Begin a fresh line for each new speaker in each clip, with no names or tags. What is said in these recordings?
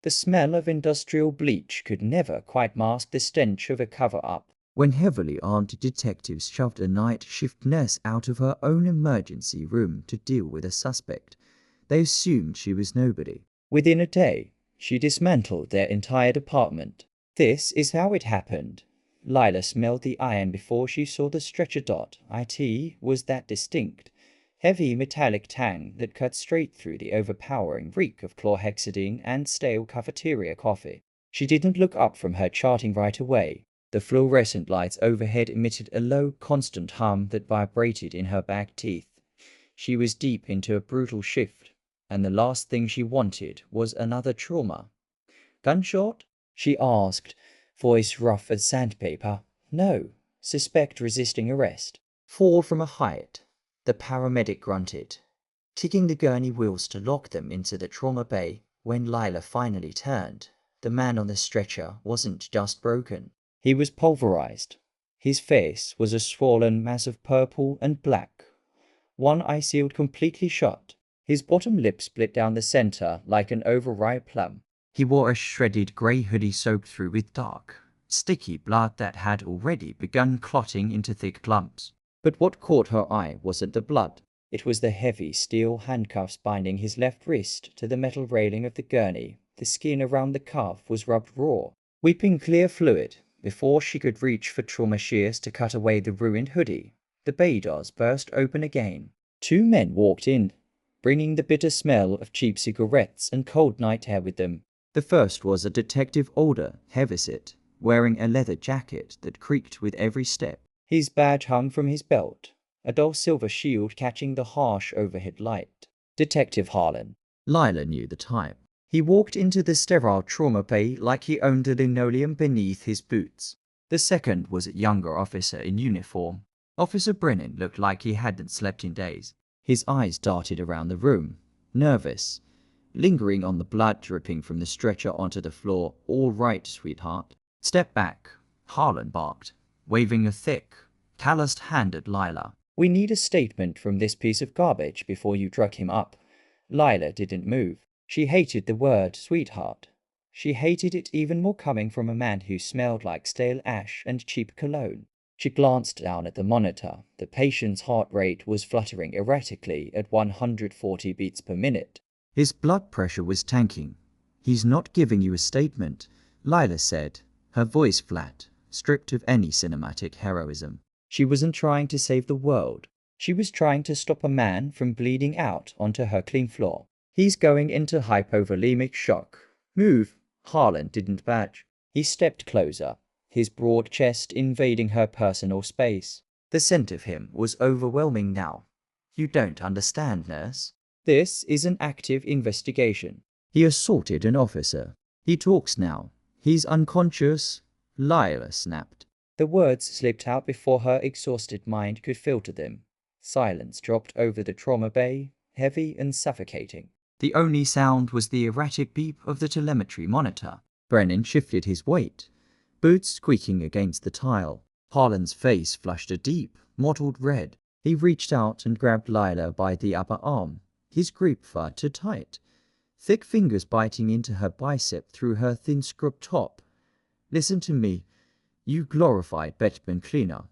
The smell of industrial bleach could never quite mask the stench of a cover-up. When heavily armed detectives shoved a night shift nurse out of her own emergency room to deal with a suspect, they assumed she was nobody. Within a day, she dismantled their entire department. This is how it happened. Lila smelled the iron before she saw the stretcher. It was that distinct, heavy metallic tang that cut straight through the overpowering reek of chlorhexidine and stale cafeteria coffee. She didn't look up from her charting right away. The fluorescent lights overhead emitted a low, constant hum that vibrated in her back teeth. She was deep into a brutal shift, and the last thing she wanted was another trauma. "Gunshot?" she asked, voice rough as sandpaper. "No. Suspect resisting arrest. Fall from a height," the paramedic grunted, ticking the gurney wheels to lock them into the trauma bay. When Lila finally turned, the man on the stretcher wasn't just broken. He was pulverized. His face was a swollen mass of purple and black. One eye sealed completely shut. His bottom lip split down the center like an overripe plum. He wore a shredded grey hoodie soaked through with dark, sticky blood that had already begun clotting into thick clumps. But what caught her eye wasn't the blood. It was the heavy steel handcuffs binding his left wrist to the metal railing of the gurney. The skin around the cuff was rubbed raw, weeping clear fluid. Before she could reach for trauma shears to cut away the ruined hoodie, the bay doors burst open again. Two men walked in, bringing the bitter smell of cheap cigarettes and cold night air with them. The first was a Detective Alder Heavisett, wearing a leather jacket that creaked with every step. His badge hung from his belt, a dull silver shield catching the harsh overhead light. Detective Harlan. Lila knew the type. He walked into the sterile trauma bay like he owned the linoleum beneath his boots. The second was a younger officer in uniform. Officer Brennan looked like he hadn't slept in days. His eyes darted around the room, nervous, lingering on the blood dripping from the stretcher onto the floor. "All right, sweetheart. Step back," Harlan barked, waving a thick, calloused hand at Lila. "We need a statement from this piece of garbage before you drug him up." Lila didn't move. She hated the word sweetheart. She hated it even more coming from a man who smelled like stale ash and cheap cologne. She glanced down at the monitor. The patient's heart rate was fluttering erratically at 140 beats per minute. His blood pressure was tanking. "He's not giving you a statement," Lila said, her voice flat, stripped of any cinematic heroism. She wasn't trying to save the world. She was trying to stop a man from bleeding out onto her clean floor. "He's going into hypovolemic shock. Move." Harlan didn't budge. He stepped closer, his broad chest invading her personal space. The scent of him was overwhelming now. "You don't understand, nurse. This is an active investigation. He assaulted an officer. He talks now. He's unconscious." Lila snapped. The words slipped out before her exhausted mind could filter them. Silence dropped over the trauma bay, heavy and suffocating. The only sound was the erratic beep of the telemetry monitor. Brennan shifted his weight, boots squeaking against the tile. Harlan's face flushed a deep, mottled red. He reached out and grabbed Lila by the upper arm, his grip far too tight, thick fingers biting into her bicep through her thin scrub top. "Listen to me, you glorified bedpan cleaner."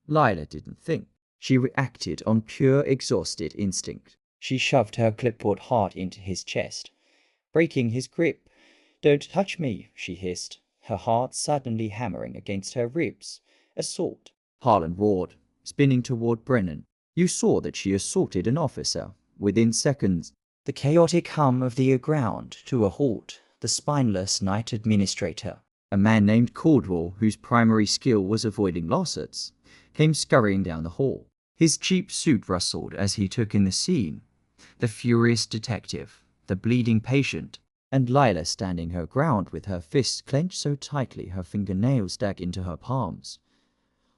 Lila didn't think. She reacted on pure exhausted instinct. She shoved her clipboard hard into his chest, breaking his grip. "Don't touch me," she hissed, her heart suddenly hammering against her ribs. "Assault." Harlan roared, spinning toward Brennan. "You saw that she assaulted an officer. Within seconds." The chaotic hum of the ground to a halt. The spineless night administrator, a man named Caldwell, whose primary skill was avoiding lawsuits, came scurrying down the hall. His cheap suit rustled as he took in the scene. The furious detective, the bleeding patient, and Lila standing her ground with her fists clenched so tightly her fingernails dug into her palms.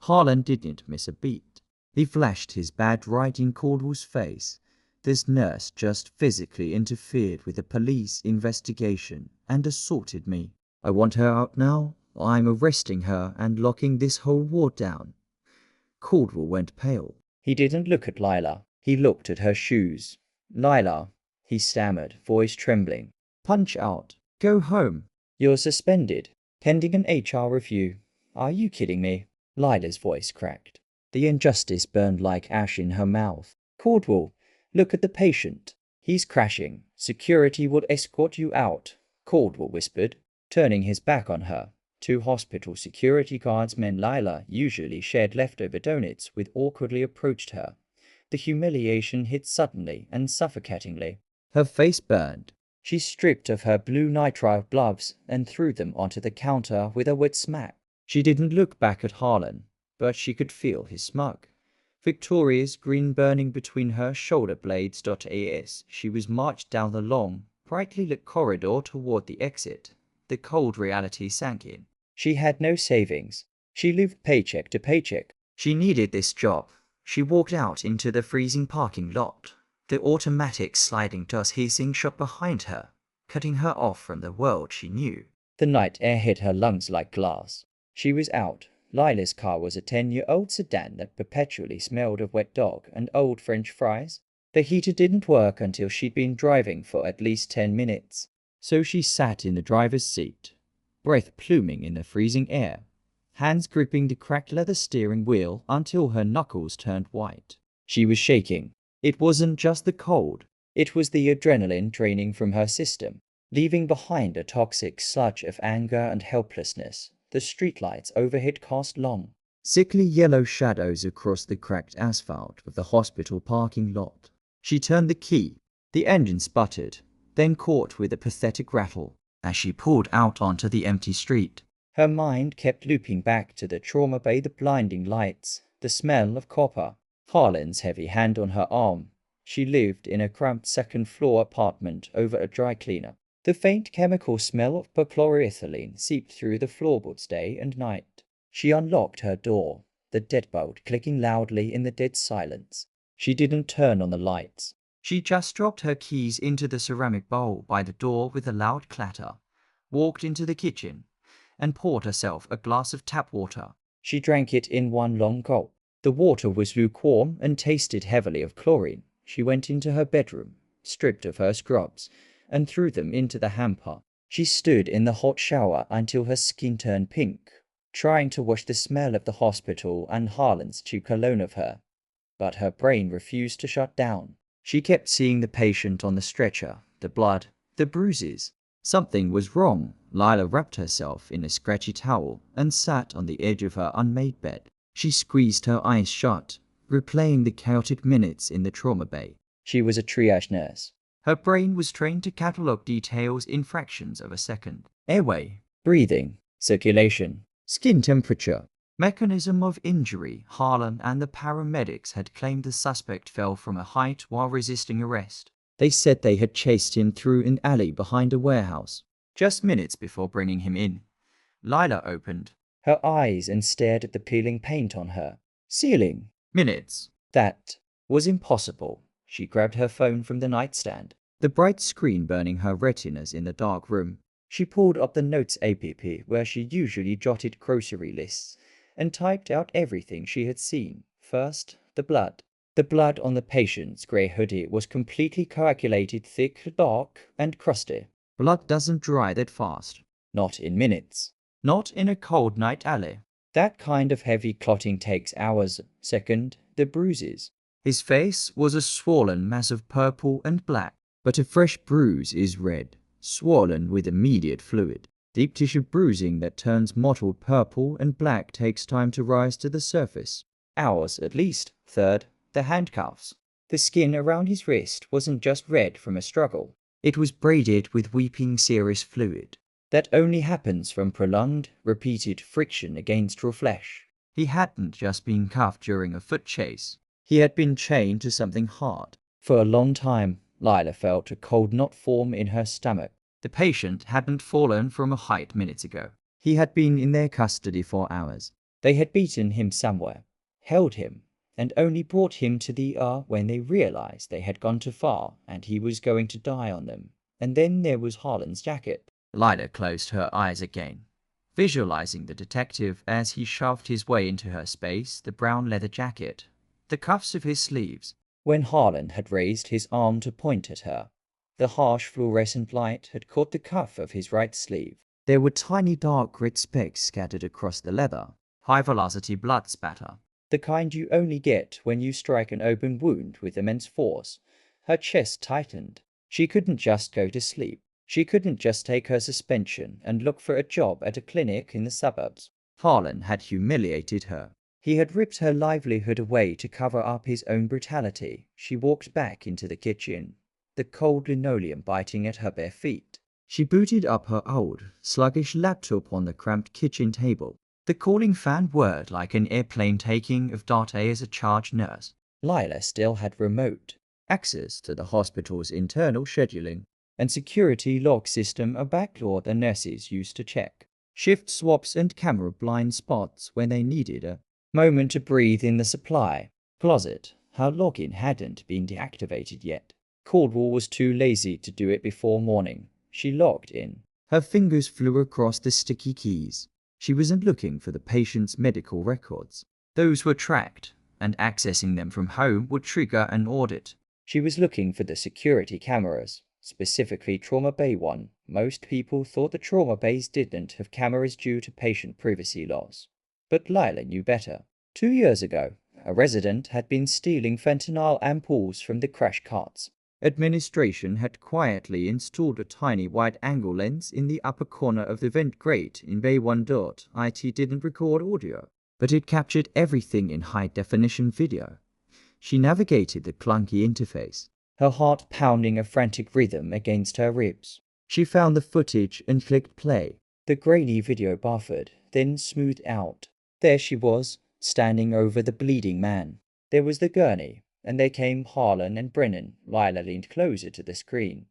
Harlan didn't miss a beat. He flashed his badge right in Caldwell's face. "This nurse just physically interfered with the police investigation and assaulted me. I want her out now. I'm arresting her and locking this whole ward down." Caldwell went pale. He didn't look at Lila. He looked at her shoes. "Lila," he stammered, voice trembling. "Punch out." Go home. You're suspended, pending an HR review. Are you kidding me? Lila's voice cracked. The injustice burned like ash in her mouth. Caldwell, look at the patient. He's crashing. Security will escort you out, Caldwell whispered, turning his back on her. Two hospital security guardsmen Lila usually shared leftover donuts with awkwardly approached her. The humiliation hit suddenly and suffocatingly. Her face burned. She stripped off her blue nitrile gloves and threw them onto the counter with a wet smack. She didn't look back at Harlan, but she could feel his smug. Victoria's grin burning between her shoulder blades. As she was marched down the long, brightly lit corridor toward the exit, the cold reality sank in. She had no savings. She lived paycheck to paycheck. She needed this job. She walked out into the freezing parking lot. The automatic sliding dust hissing shot behind her, cutting her off from the world she knew. The night air hit her lungs like glass. She was out. Lila's car was a 10-year-old sedan that perpetually smelled of wet dog and old French fries. The heater didn't work until she'd been driving for at least 10 minutes. So she sat in the driver's seat, breath pluming in the freezing air, hands gripping the cracked leather steering wheel until her knuckles turned white. She was shaking. It wasn't just the cold. It was the adrenaline draining from her system, leaving behind a toxic sludge of anger and helplessness. The streetlights overhead cast long, sickly yellow shadows across the cracked asphalt of the hospital parking lot. She turned the key. The engine sputtered, then caught with a pathetic rattle as she pulled out onto the empty street. Her mind kept looping back to the trauma bay, the blinding lights, the smell of copper, Harlan's heavy hand on her arm. She lived in a cramped second-floor apartment over a dry cleaner. The faint chemical smell of perchloroethylene seeped through the floorboards day and night. She unlocked her door, the deadbolt clicking loudly in the dead silence. She didn't turn on the lights. She just dropped her keys into the ceramic bowl by the door with a loud clatter, walked into the kitchen, and poured herself a glass of tap water. She drank it in one long gulp. The water was lukewarm and tasted heavily of chlorine. She went into her bedroom, stripped of her scrubs, and threw them into the hamper. She stood in the hot shower until her skin turned pink, trying to wash the smell of the hospital and Harlan's cheap cologne of her. But her brain refused to shut down. She kept seeing the patient on the stretcher, the blood, the bruises. Something was wrong. Lila wrapped herself in a scratchy towel and sat on the edge of her unmade bed. She squeezed her eyes shut, replaying the chaotic minutes in the trauma bay. She was a triage nurse. Her brain was trained to catalog details in fractions of a second. Airway, breathing, circulation, skin temperature, mechanism of injury. Harlan and the paramedics had claimed the suspect fell from a height while resisting arrest. They said they had chased him through an alley behind a warehouse, just minutes before bringing him in. Lila opened her eyes and stared at the peeling paint on her ceiling. Minutes. That was impossible. She grabbed her phone from the nightstand, the bright screen burning her retinas in the dark room. She pulled up the Notes app where she usually jotted grocery lists and typed out everything she had seen. First, the blood. The blood on the patient's grey hoodie was completely coagulated, thick, dark, and crusty. Blood doesn't dry that fast. Not in minutes. Not in a cold night alley. That kind of heavy clotting takes hours. Second, the bruises. His face was a swollen mass of purple and black, but a fresh bruise is red, swollen with immediate fluid. Deep tissue bruising that turns mottled purple and black takes time to rise to the surface. Hours at least. Third, the handcuffs. The skin around his wrist wasn't just red from a struggle. It was braided with weeping serous fluid that only happens from prolonged, repeated friction against raw flesh. He hadn't just been cuffed during a foot chase. He had been chained to something hard. For a long time, Lila felt a cold knot form in her stomach. The patient hadn't fallen from a height minutes ago. He had been in their custody for hours. They had beaten him somewhere, held him, and only brought him to the ER when they realized they had gone too far and he was going to die on them. And then there was Harlan's jacket. Lila closed her eyes again, visualizing the detective as he shoved his way into her space, the brown leather jacket, the cuffs of his sleeves. When Harlan had raised his arm to point at her, The harsh fluorescent light had caught the cuff of his right sleeve. There were tiny dark red specks scattered across the leather. High-velocity blood spatter. The kind you only get when you strike an open wound with immense force. Her chest tightened. She couldn't just go to sleep. She couldn't just take her suspension and look for a job at a clinic in the suburbs. Harlan had humiliated her. He had ripped her livelihood away to cover up his own brutality. She walked back into the kitchen, the cold linoleum biting at her bare feet. She booted up her old, sluggish laptop on the cramped kitchen table. The calling fan whirred like an airplane taking off Dart as a charge nurse. Lila still had remote access to the hospital's internal scheduling and security log system, a backdoor the nurses used to check shift swaps and camera blind spots when they needed a moment to breathe in the supply closet. Her login hadn't been deactivated yet. Caldwell was too lazy to do it before morning. She logged in. Her fingers flew across the sticky keys. She wasn't looking for the patient's medical records. Those were tracked, and accessing them from home would trigger an audit. She was looking for the security cameras, specifically Trauma Bay 1. Most people thought the Trauma Bays didn't have cameras due to patient privacy laws. But Lila knew better. 2 years ago, a resident had been stealing fentanyl ampoules from the crash carts. Administration had quietly installed a tiny wide-angle lens in the upper corner of the vent grate in Bay 1. It didn't record audio, but it captured everything in high-definition video. She navigated the clunky interface, her heart pounding a frantic rhythm against her ribs. She found the footage and clicked play. The grainy video buffered, then smoothed out. There she was, standing over the bleeding man. There was the gurney, and there came Harlan and Brennan. Lila leaned closer to the screen,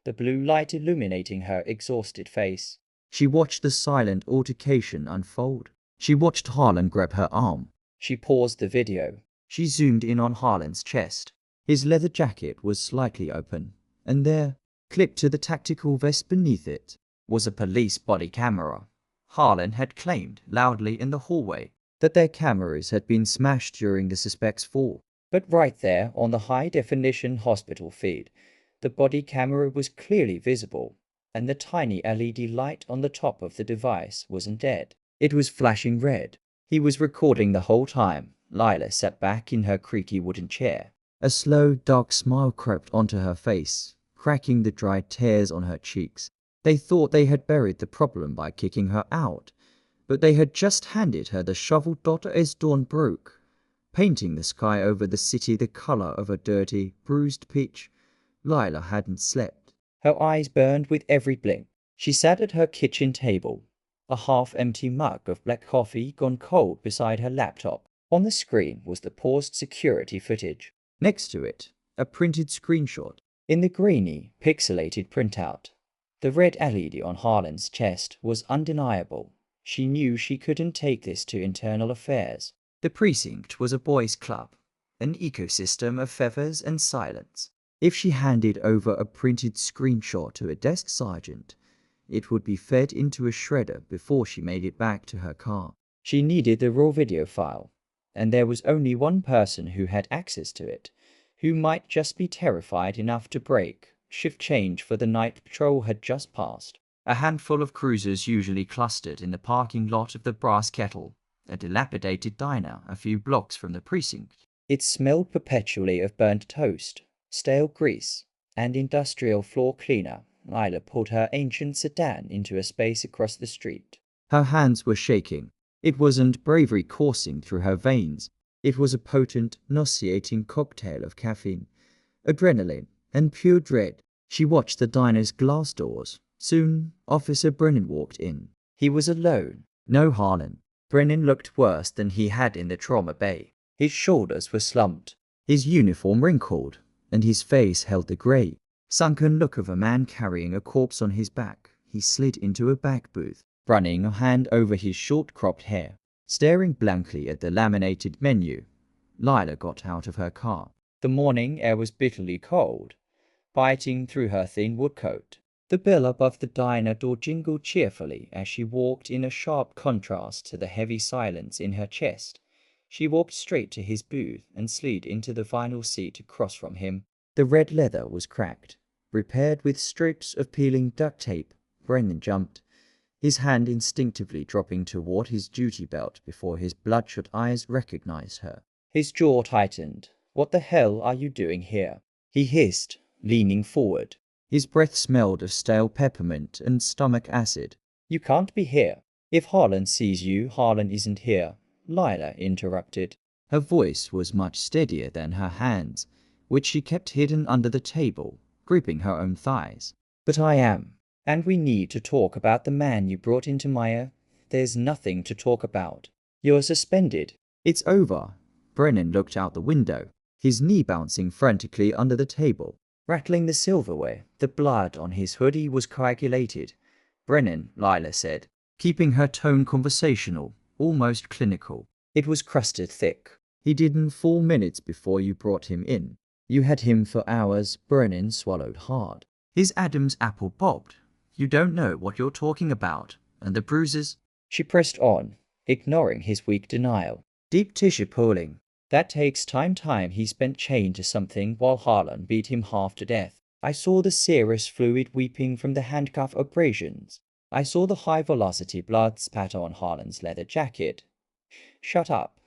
the blue light illuminating her exhausted face. She watched the silent altercation unfold. She watched Harlan grab her arm. She paused the video. She zoomed in on Harlan's chest. His leather jacket was slightly open, and there, clipped to the tactical vest beneath it, was a police body camera. Harlan had claimed loudly in the hallway that their cameras had been smashed during the suspect's fall. But right there on the high-definition hospital feed, the body camera was clearly visible, and the tiny LED light on the top of the device wasn't dead. It was flashing red. He was recording the whole time. Lila sat back in her creaky wooden chair. A slow, dark smile crept onto her face, cracking the dried tears on her cheeks. They thought they had buried the problem by kicking her out, but they had just handed her the shovel. As dawn broke, painting the sky over the city the color of a dirty, bruised peach, Lila hadn't slept. Her eyes burned with every blink. She sat at her kitchen table, a half-empty mug of black coffee gone cold beside her laptop. On the screen was the paused security footage. Next to it, a printed screenshot. In the grainy, pixelated printout, the red LED on Harlan's chest was undeniable. She knew she couldn't take this to internal affairs. The precinct was a boys' club, an ecosystem of feathers and silence. If she handed over a printed screenshot to a desk sergeant, it would be fed into a shredder before she made it back to her car. She needed the raw video file, and there was only one person who had access to it, who might just be terrified enough to break. Shift change for the night patrol had just passed. A handful of cruisers usually clustered in the parking lot of the Brass Kettle, a dilapidated diner a few blocks from the precinct. It smelled perpetually of burnt toast, stale grease, and industrial floor cleaner. Lila pulled her ancient sedan into a space across the street. Her hands were shaking. It wasn't bravery coursing through her veins. It was a potent, nauseating cocktail of caffeine, adrenaline, and pure dread. She watched the diner's glass doors. Soon, Officer Brennan walked in. He was alone. No Harlan. Brennan looked worse than he had in the Trauma Bay. His shoulders were slumped, his uniform wrinkled, and his face held the grey, sunken look of a man carrying a corpse on his back. He slid into a back booth, running a hand over his short-cropped hair, staring blankly at the laminated menu. Lila got out of her car. The morning air was bitterly cold, biting through her thin wood coat. The bell above the diner door jingled cheerfully as she walked, in a sharp contrast to the heavy silence in her chest. She walked straight to his booth and slid into the vinyl seat across from him. The red leather was cracked, repaired with strips of peeling duct tape. Brennan jumped, his hand instinctively dropping toward his duty belt before his bloodshot eyes recognized her. His jaw tightened. "What the hell are you doing here?" he hissed, leaning forward. His breath smelled of stale peppermint and stomach acid. "You can't be here. If Harlan sees you, Harlan isn't here," Lila interrupted. Her voice was much steadier than her hands, which she kept hidden under the table, gripping her own thighs. "But I am. And we need to talk about the man you brought into my... There's nothing to talk about. You're suspended." "It's over." Brennan looked out the window, his knee bouncing frantically under the table, rattling the silverware. The blood on his hoodie was coagulated. "Brennan," Lila said, keeping her tone conversational, almost clinical. "It was crusted thick. He did in 4 minutes before you brought him in. You had him for hours." Brennan swallowed hard. His Adam's apple popped. "You don't know what you're talking about. And the bruises?" She pressed on, ignoring his weak denial. "Deep tissue pulling. That takes time he spent chained to something while Harlan beat him half to death. I saw the serous fluid weeping from the handcuff abrasions. I saw the high-velocity blood spatter on Harlan's leather jacket." "Shut up,"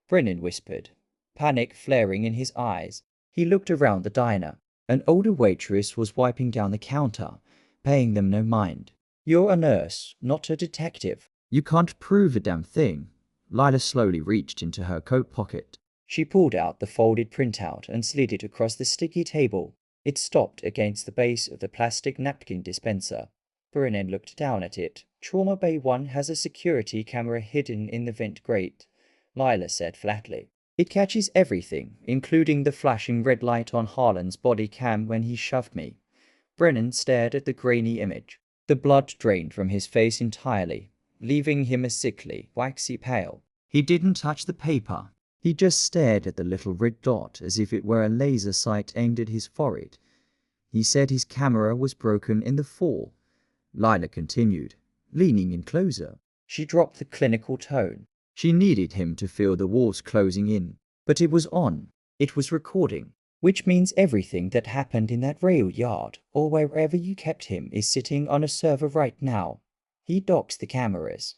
Brennan whispered, panic flaring in his eyes. He looked around the diner. An older waitress was wiping down the counter, paying them no mind. "You're a nurse, not a detective." "You can't prove a damn thing." Lila slowly reached into her coat pocket. She pulled out the folded printout and slid it across the sticky table. It stopped against the base of the plastic napkin dispenser. Brennan looked down at it. "Trauma Bay 1 has a security camera hidden in the vent grate," Lila said flatly. "It catches everything, including the flashing red light on Harlan's body cam when he shoved me." Brennan stared at the grainy image. The blood drained from his face entirely, leaving him a sickly, waxy pale. He didn't touch the paper. He just stared at the little red dot as if it were a laser sight aimed at his forehead. "He said his camera was broken in the fall," Lila continued, leaning in closer. She dropped the clinical tone. She needed him to feel the walls closing in. "But it was on. It was recording. Which means everything that happened in that rail yard, or wherever you kept him, is sitting on a server right now. He docks the cameras."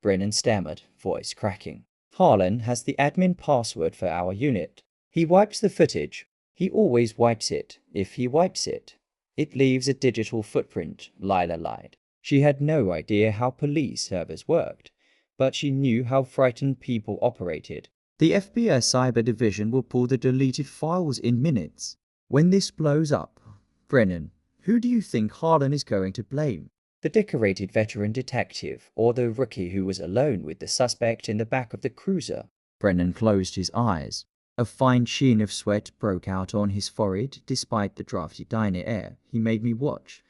Brennan stammered, voice cracking. "Harlan has the admin password for our unit. He wipes the footage. He always wipes it. If he wipes it, it leaves a digital footprint," Lila lied. She had no idea how police servers worked, but she knew how frightened people operated. "The FBI Cyber Division will pull the deleted files in minutes. When this blows up, Brennan, who do you think Harlan is going to blame? The decorated veteran detective, or the rookie who was alone with the suspect in the back of the cruiser?" Brennan closed his eyes. A fine sheen of sweat broke out on his forehead despite the drafty diner air. "He made me watch,"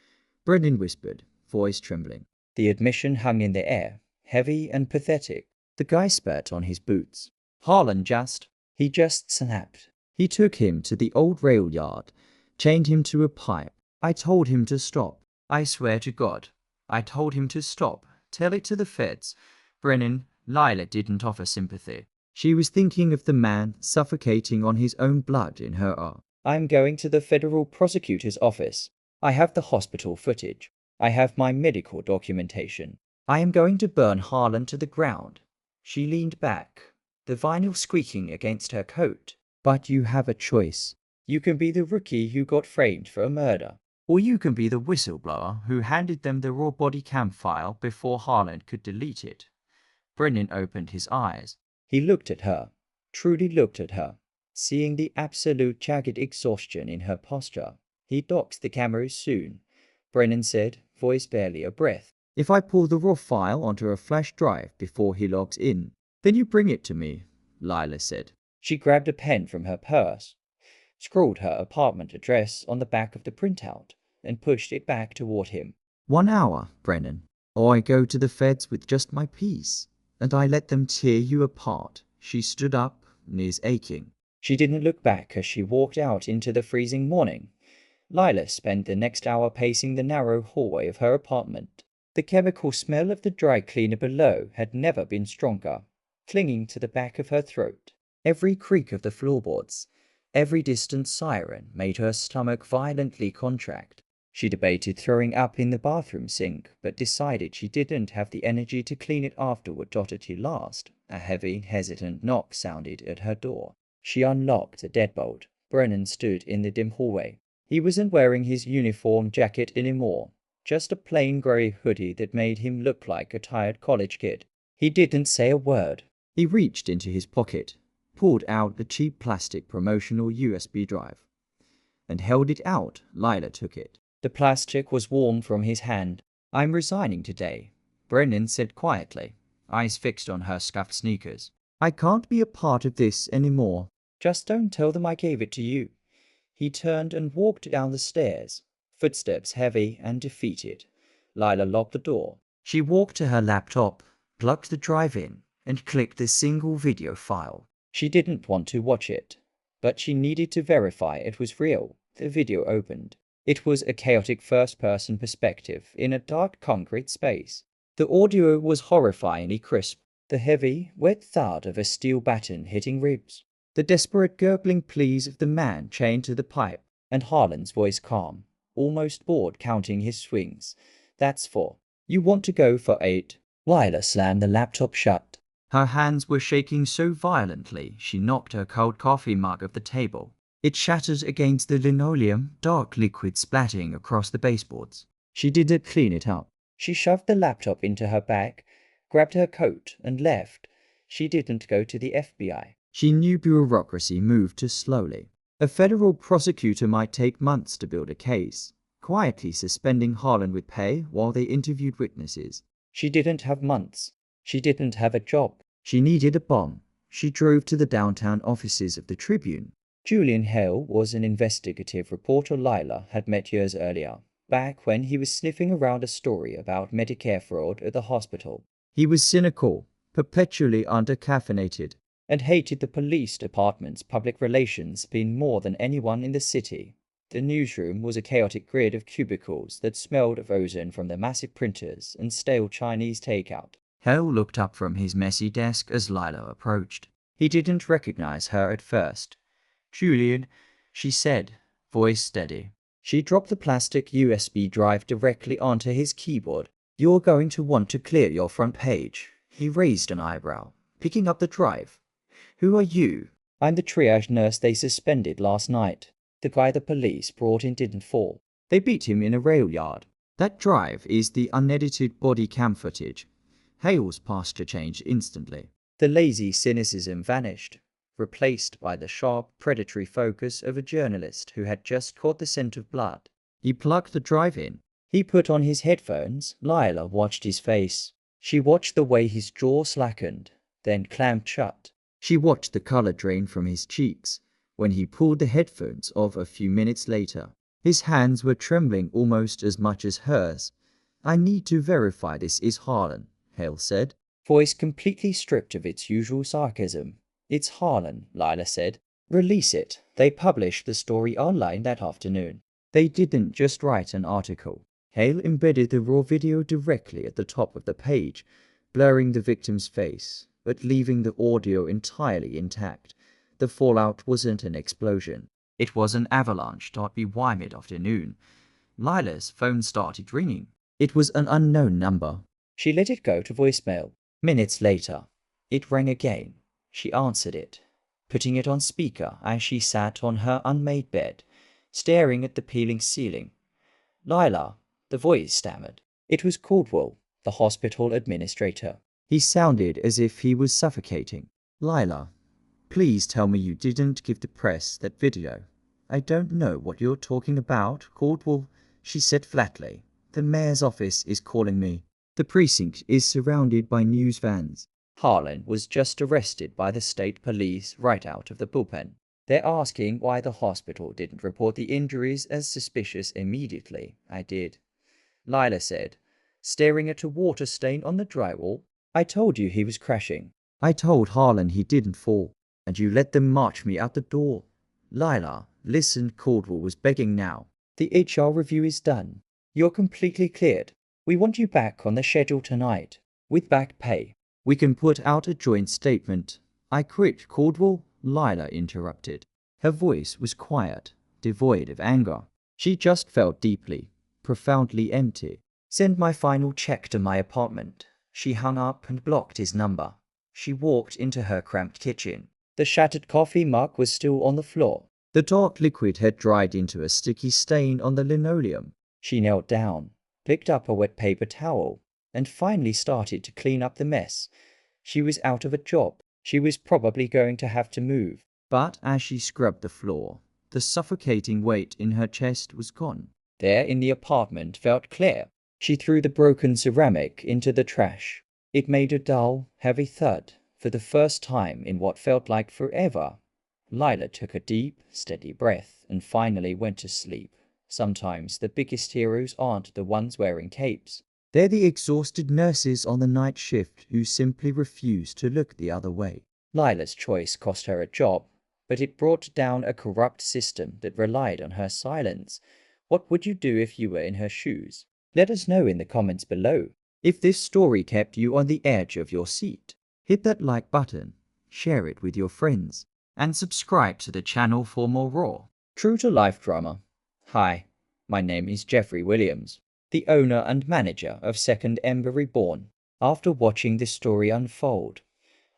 Brennan whispered, voice trembling. The admission hung in the air, heavy and pathetic. The guy spat on his boots. "Harlan he just snapped. He took him to the old rail yard, chained him to a pipe. I told him to stop. I swear to God, I told him to stop. Tell it to the feds." Brennan, Lila didn't offer sympathy. She was thinking of the man suffocating on his own blood in her arm. "I'm going to the federal prosecutor's office. I have the hospital footage. I have my medical documentation. I am going to burn Harlan to the ground." She leaned back, the vinyl squeaking against her coat. "But you have a choice. You can be the rookie who got framed for a murder, or you can be the whistleblower who handed them the raw body cam file before Harlan could delete it." Brennan opened his eyes. He looked at her, truly looked at her, seeing the absolute jagged exhaustion in her posture. "He docks the cameras soon," Brennan said, voice barely a breath. "If I pull the raw file onto a flash drive before he logs in, then you bring it to me," Lila said. She grabbed a pen from her purse, scrawled her apartment address on the back of the printout, and pushed it back toward him. "1 hour, Brennan, or I go to the feds with just my piece, and I let them tear you apart." She stood up, knees aching. She didn't look back as she walked out into the freezing morning. Lila spent the next hour pacing the narrow hallway of her apartment. The chemical smell of the dry cleaner below had never been stronger, clinging to the back of her throat. Every creak of the floorboards, Every distant siren made her stomach violently contract. She debated throwing up in the bathroom sink, but decided she didn't have the energy to clean it afterward. At last, a heavy, hesitant knock sounded at her door. She unlocked the deadbolt. Brennan stood in the dim hallway. He wasn't wearing his uniform jacket anymore, just a plain grey hoodie that made him look like a tired college kid. He didn't say a word. He reached into his pocket, pulled out the cheap plastic promotional USB drive, and held it out. Lila took it. The plastic was warm from his hand. "I'm resigning today," Brennan said quietly, eyes fixed on her scuffed sneakers. "I can't be a part of this anymore. Just don't tell them I gave it to you." He turned and walked down the stairs, footsteps heavy and defeated. Lila locked the door. She walked to her laptop, plugged the drive in, and clicked the single video file. She didn't want to watch it, but she needed to verify it was real. The video opened. It was a chaotic first-person perspective in a dark concrete space. The audio was horrifyingly crisp, the heavy, wet thud of a steel baton hitting ribs, the desperate gurgling pleas of the man chained to the pipe, and Harlan's voice calm, almost bored counting his swings. "That's 4. You want to go for 8. Lila slammed the laptop shut. Her hands were shaking so violently she knocked her cold coffee mug off the table. It shattered against the linoleum, dark liquid splatting across the baseboards. She didn't clean it up. She shoved the laptop into her bag, grabbed her coat, and left. She didn't go to the FBI. She knew bureaucracy moved too slowly. A federal prosecutor might take months to build a case, quietly suspending Harlan with pay while they interviewed witnesses. She didn't have months. She didn't have a job. She needed a bomb. She drove to the downtown offices of the Tribune. Julian Hale was an investigative reporter Lila had met years earlier, back when he was sniffing around a story about Medicare fraud at the hospital. He was cynical, perpetually under-caffeinated, and hated the police department's public relations spin more than anyone in the city. The newsroom was a chaotic grid of cubicles that smelled of ozone from the massive printers and stale Chinese takeout. Hale looked up from his messy desk as Lila approached. He didn't recognize her at first. "Julian," she said, voice steady. She dropped the plastic USB drive directly onto his keyboard. "You're going to want to clear your front page." He raised an eyebrow, picking up the drive. "Who are you?" "I'm the triage nurse they suspended last night. The guy the police brought in didn't fall. They beat him in a rail yard." "That drive is the unedited body cam footage." Hale's posture changed instantly. The lazy cynicism vanished, replaced by the sharp, predatory focus of a journalist who had just caught the scent of blood. He plugged the drive in. He put on his headphones. Lila watched his face. She watched the way his jaw slackened, then clamped shut. She watched the color drain from his cheeks when he pulled the headphones off a few minutes later. His hands were trembling almost as much as hers. "I need to verify this is Harlan," Hale said, voice completely stripped of its usual sarcasm. "It's Harlan," Lila said. "Release it." They published the story online that afternoon. They didn't just write an article. Hale embedded the raw video directly at the top of the page, blurring the victim's face, but leaving the audio entirely intact. The fallout wasn't an explosion. It was an avalanche. By mid-afternoon, Lila's phone started ringing. It was an unknown number. She let it go to voicemail. Minutes later, it rang again. She answered it, putting it on speaker as she sat on her unmade bed, staring at the peeling ceiling. "Lila," the voice stammered. It was Caldwell, the hospital administrator. He sounded as if he was suffocating. "Lila, please tell me you didn't give the press that video." "I don't know what you're talking about, Caldwell," she said flatly. "The mayor's office is calling me. The precinct is surrounded by news vans. Harlan was just arrested by the state police right out of the bullpen. They're asking why the hospital didn't report the injuries as suspicious immediately." "I did," Lila said, staring at a water stain on the drywall. "I told you he was crashing. I told Harlan he didn't fall, and you let them march me out the door." "Lila, listen," Caldwell was begging now. "The HR review is done. You're completely cleared. We want you back on the schedule tonight, with back pay. We can put out a joint statement." "I quit, Caldwell," Lila interrupted. Her voice was quiet, devoid of anger. She just felt deeply, profoundly empty. "Send my final check to my apartment." She hung up and blocked his number. She walked into her cramped kitchen. The shattered coffee mug was still on the floor. The dark liquid had dried into a sticky stain on the linoleum. She knelt down, picked up a wet paper towel, and finally started to clean up the mess. She was out of a job. She was probably going to have to move. But as she scrubbed the floor, the suffocating weight in her chest was gone. There in the apartment felt clear. She threw the broken ceramic into the trash. It made a dull, heavy thud. For the first time in what felt like forever, Lila took a deep, steady breath and finally went to sleep. Sometimes the biggest heroes aren't the ones wearing capes. They're the exhausted nurses on the night shift who simply refuse to look the other way. Lila's choice cost her a job, but it brought down a corrupt system that relied on her silence. What would you do if you were in her shoes? Let us know in the comments below. If this story kept you on the edge of your seat, hit that like button, share it with your friends, and subscribe to the channel for more raw, true-to-life drama. Hi, my name is Jeffrey Williams, the owner and manager of Second Ember Reborn. After watching this story unfold,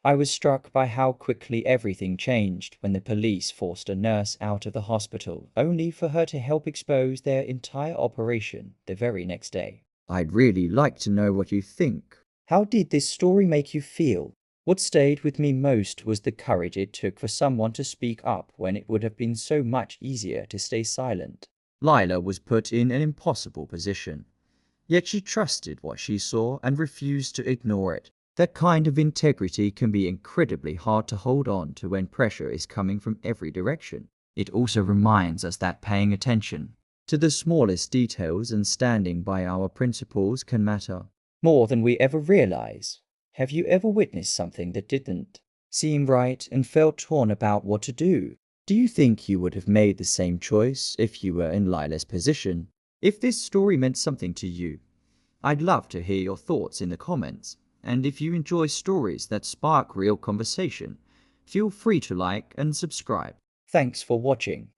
I was struck by how quickly everything changed when the police forced a nurse out of the hospital, only for her to help expose their entire operation the very next day. I'd really like to know what you think. How did this story make you feel? What stayed with me most was the courage it took for someone to speak up when it would have been so much easier to stay silent. Lila was put in an impossible position, yet she trusted what she saw and refused to ignore it. That kind of integrity can be incredibly hard to hold on to when pressure is coming from every direction. It also reminds us that paying attention to the smallest details and standing by our principles can matter more than we ever realize. Have you ever witnessed something that didn't seem right and felt torn about what to do? Do you think you would have made the same choice if you were in Lila's position? If this story meant something to you, I'd love to hear your thoughts in the comments. And if you enjoy stories that spark real conversation, feel free to like and subscribe. Thanks for watching.